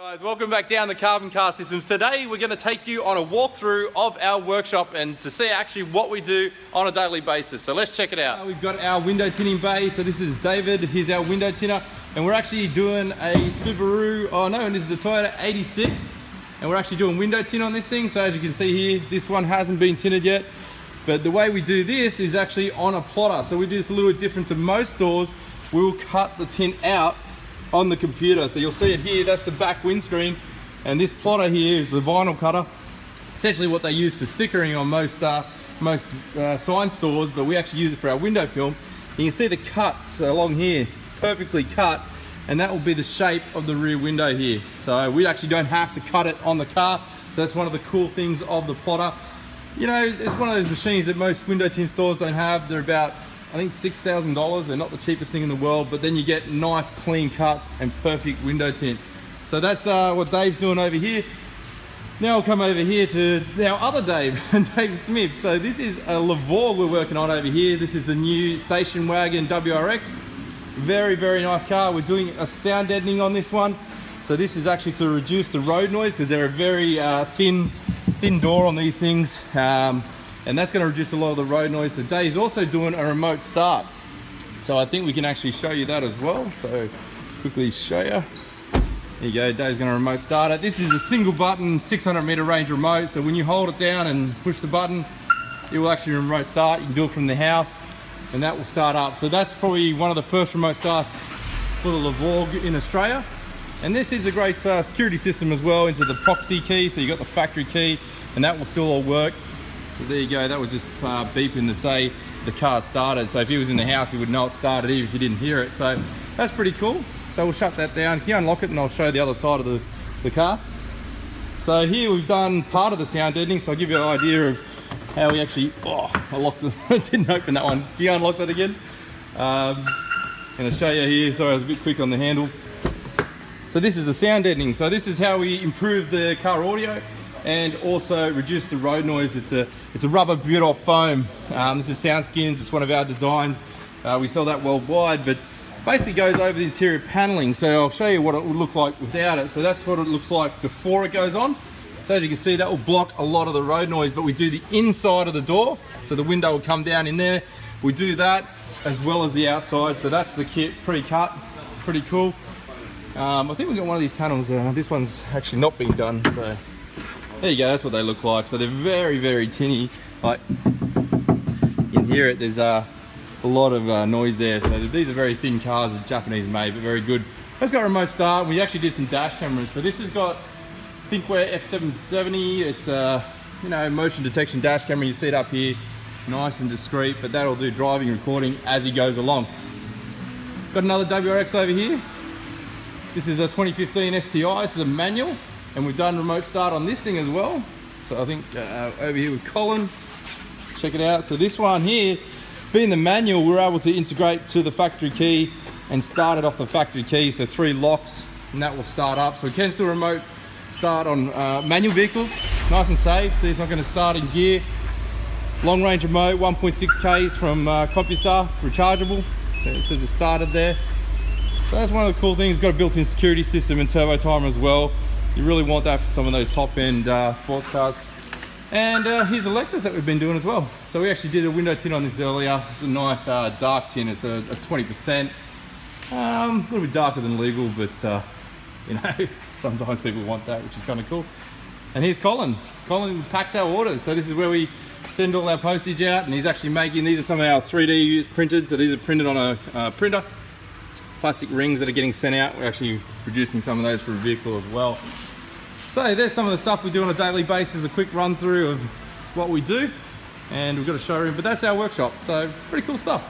Guys, welcome back down the Carbon Car Systems. Today we're going to take you on a walkthrough of our workshop and to see actually what we do on a daily basis. So let's check it out. We've got our window tinting bay. So this is David, he's our window tinter, and we're actually doing a Subaru, oh no, and this is a Toyota 86, and we're actually doing window tint on this thing. So as you can see here, this one hasn't been tinted yet, but the way we do this is actually on a plotter. So we do this a little bit different to most stores. We will cut the tint out on the computer. So you'll see it here, that's the back windscreen, and this plotter here is the vinyl cutter, essentially what they use for stickering on most sign stores, but we actually use it for our window film. You can see the cuts along here, perfectly cut, and that will be the shape of the rear window here. So we actually don't have to cut it on the car. So that's one of the cool things of the plotter. You know, it's one of those machines that most window tint stores don't have. They're about, I think, $6,000. They're not the cheapest thing in the world, but then you get nice clean cuts and perfect window tint. So that's what Dave's doing over here. Now I'll come over here to our other Dave, Dave Smith. So this is a Lavore we're working on over here. This is the new station wagon WRX. Very, very nice car. We're doing a sound deadening on this one. So this is actually to reduce the road noise because they're a very thin door on these things. And that's going to reduce a lot of the road noise. So Dave's also doing a remote start. So I think we can actually show you that as well. So quickly show you. There you go, Dave's going to remote start it. This is a single button 600 meter range remote. So when you hold it down and push the button, it will actually remote start. You can do it from the house and that will start up. So that's probably one of the first remote starts for the Lavore in Australia. And this is a great security system as well into the proxy key. So you got the factory key and that will still all work. So there you go, that was just beeping to say the car started. So if he was in the house, he would know it started even if he didn't hear it. So that's pretty cool. So we'll shut that down. You unlock it and I'll show the other side of the car. So here we've done part of the sound deadening. So I'll give you an idea of how we actually, oh, I locked it, I didn't open that one. Can you unlock that again? I'm gonna show you here. Sorry, I was a bit quick on the handle. So this is the sound deadening. So this is how we improve the car audio and also reduce the road noise. It's a rubber built-off foam. This is Soundskins, it's one of our designs. We sell that worldwide, but basically goes over the interior paneling. So I'll show you what it would look like without it. So that's what it looks like before it goes on. So as you can see, that will block a lot of the road noise, but we do the inside of the door. So the window will come down in there. We do that as well as the outside. So that's the kit, pre-cut, pretty cool. I think we've got one of these panels, this one's actually not being done. So there you go, that's what they look like. So they're very, very tinny. Like, you can hear it, there's a lot of noise there. So these are very thin cars, Japanese made, but very good. It's got remote start. We actually did some dash cameras. So this has got, I think we're F770. It's you know, motion detection dash camera. You see it up here, nice and discreet, but that'll do driving recording as he goes along. Got another WRX over here. This is a 2015 STI. This is a manual. And we've done remote start on this thing as well. So I think over here with Colin, check it out. So this one here, being the manual, we're able to integrate to the factory key and start it off the factory key. So 3 locks and that will start up. So we can still remote start on manual vehicles, nice and safe. So it's not going to start in gear. Long range remote, 1.6 Ks from CompuStar, rechargeable. So it says it started there. So that's one of the cool things. It's got a built-in security system and turbo timer as well. You really want that for some of those top-end sports cars. And here's a Lexus that we've been doing as well. So we actually did a window tint on this earlier. It's a nice dark tint. It's a 20%. A little bit darker than legal, but you know, sometimes people want that, which is kind of cool. And here's Colin. Colin packs our orders. So this is where we send all our postage out, and he's actually making, these are some of our 3D printed. So these are printed on a printer. Plastic rings that are getting sent out. We're actually producing some of those for a vehicle as well. So there's some of the stuff we do on a daily basis, a quick run through of what we do. And we've got a showroom, but that's our workshop. So pretty cool stuff.